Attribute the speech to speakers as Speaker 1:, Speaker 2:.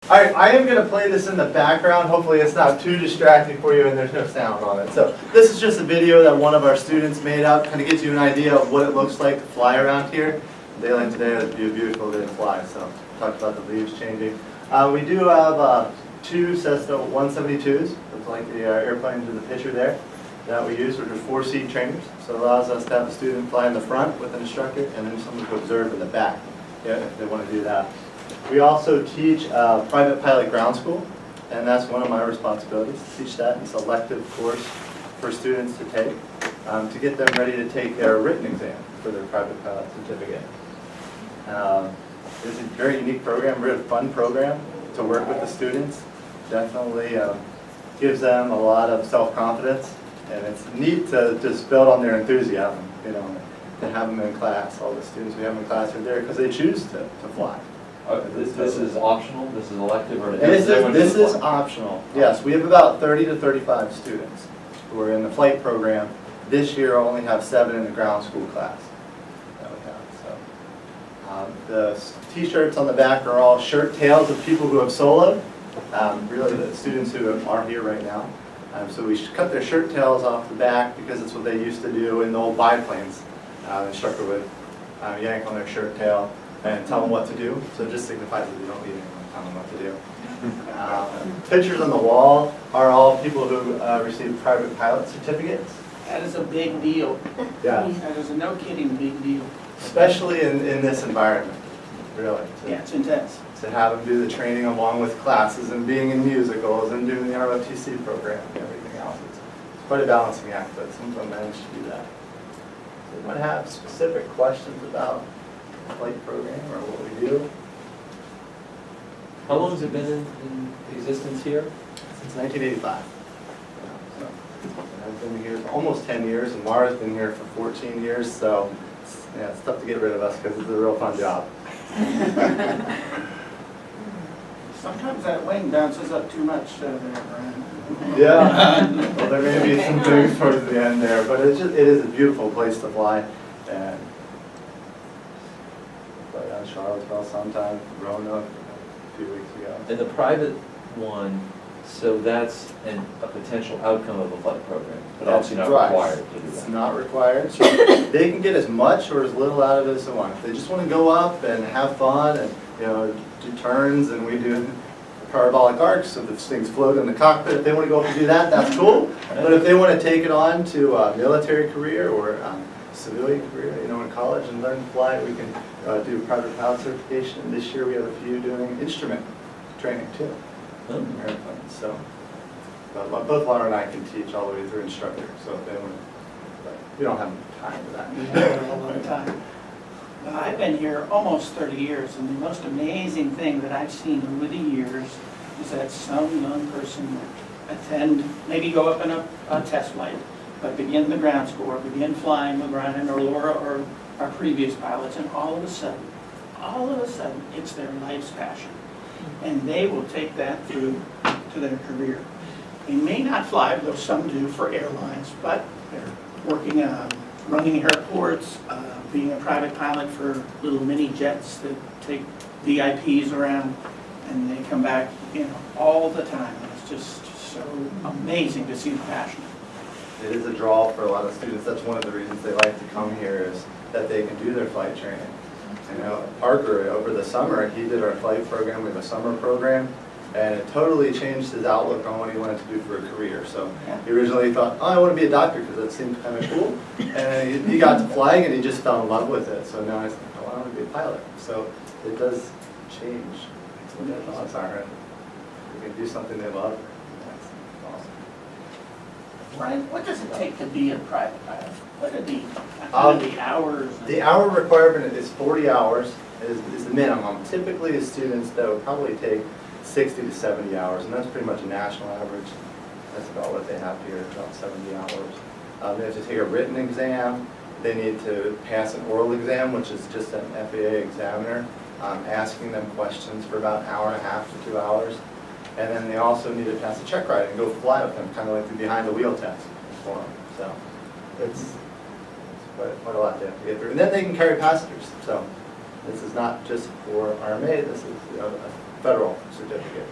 Speaker 1: Alright, I am going to play this in the background. Hopefully it's not too distracting for you and there's no sound on it. So this is just a video that one of our students made up. Kind of gives you an idea of what it looks like to fly around here. Daylight today would be a beautiful day to fly, so talked about the leaves changing. We do have two Cessna 172s. It's like the airplanes in the picture there that we use, which are 4-seat trainers. So it allows us to have a student fly in the front with an instructor and then someone to observe in the back, if they want to do that. We also teach private pilot ground school, and that's one of my responsibilities, to teach that. It's an elective course for students to take to get them ready to take their written exam for their private pilot certificate. It's a very unique program, very fun program to work with the students. Definitely gives them a lot of self-confidence, and it's neat to just build on their enthusiasm, you know, to have them in class. All the students we have in class are there because they choose to fly.
Speaker 2: This is optional? This is elective? Or
Speaker 1: this is optional. Yes, we have about 30 to 35 students who are in the flight program. This year I only have 7 in the ground school class that we have. So, the t-shirts on the back are all shirt tails of people who have soloed. Really the students who are here right now. So we cut their shirt tails off the back because it's what they used to do in the old biplanes. The instructor would yank on their shirt tail and tell them what to do. So it just signifies that you don't need anyone to tell them what to do. Pictures on the wall are all people who received private pilot certificates.
Speaker 3: That is a big deal.
Speaker 1: Yeah.
Speaker 3: That is a no kidding big deal.
Speaker 1: Especially in this environment, really.
Speaker 3: Yeah, it's intense.
Speaker 1: To have them do the training along with classes and being in musicals and doing the ROTC program and everything else. It's quite a balancing act, but some of them manage to do that. So anyone have specific questions about the flight program or what we do?
Speaker 2: How long has it been in existence here?
Speaker 1: Since 1985. So, I've been here for almost 10 years, and Mara's been here for 14 years, so yeah, it's tough to get rid of us because it's a real fun job.
Speaker 3: Sometimes that wing bounces up too much there, Brian.
Speaker 1: Yeah, well, there may be some things towards the end there, but it is a beautiful place to fly. And fly down Charlottesville sometime, Roanoke a few weeks ago.
Speaker 2: And the private one, so that's a potential outcome of a flight program, but
Speaker 1: That's
Speaker 2: obviously not
Speaker 1: right.
Speaker 2: required to do
Speaker 1: It's
Speaker 2: that.
Speaker 1: not required. So they can get as much or as little out of it as they want. If they just want to go up and have fun and do turns, and we do parabolic arcs, so the things float in the cockpit. If they want to go up and do that, that's cool. But if they want to take it on to a military career or civilian career, in college and learn to fly, we can do private pilot certification. And this year we have a few doing instrument training too. Airplanes. So both Laura and I can teach all the way through instructor. So if they want to, but we don't have time for that.
Speaker 3: We have a long time. Well, I've been here almost 30 years, and the most amazing thing that I've seen over the years is that some young person would attend, maybe go up in a test flight, but begin the ground school or begin flying with Ryan or Laura or our previous pilots, and all of a sudden, it's their life's passion. And they will take that through to their career. They may not fly, though some do, for airlines, but they're working running airports, being a private pilot for little mini jets that take VIPs around, and they come back, all the time. And it's just so amazing to see the passion.
Speaker 1: It is a draw for a lot of students. That's one of the reasons they like to come here, is that they can do their flight training. Parker, over the summer, he did our flight program. We have a summer program, and it totally changed his outlook on what he wanted to do for a career. So he originally thought, I want to be a doctor because that seemed kind of cool. And he got to flying, and he just fell in love with it. So now he's like, I want to be a pilot. So it does change what their thoughts are. And they can do something they love. That's awesome.
Speaker 3: Ryan, what does it take to be a private pilot? What are the hours?
Speaker 1: The hour requirement is 40 hours is the minimum. Typically, the students, that would probably take 60 to 70 hours, and that's pretty much a national average. That's about what they have here, about 70 hours. They have to take a written exam. They need to pass an oral exam, which is just an FAA examiner, asking them questions for about an hour and a half to 2 hours. And then they also need to pass a check ride and go fly with them, kind of like the behind the wheel test for them. So it's quite a lot they have to get through. And then they can carry passengers. So this is not just for RMA. This is federal certificate.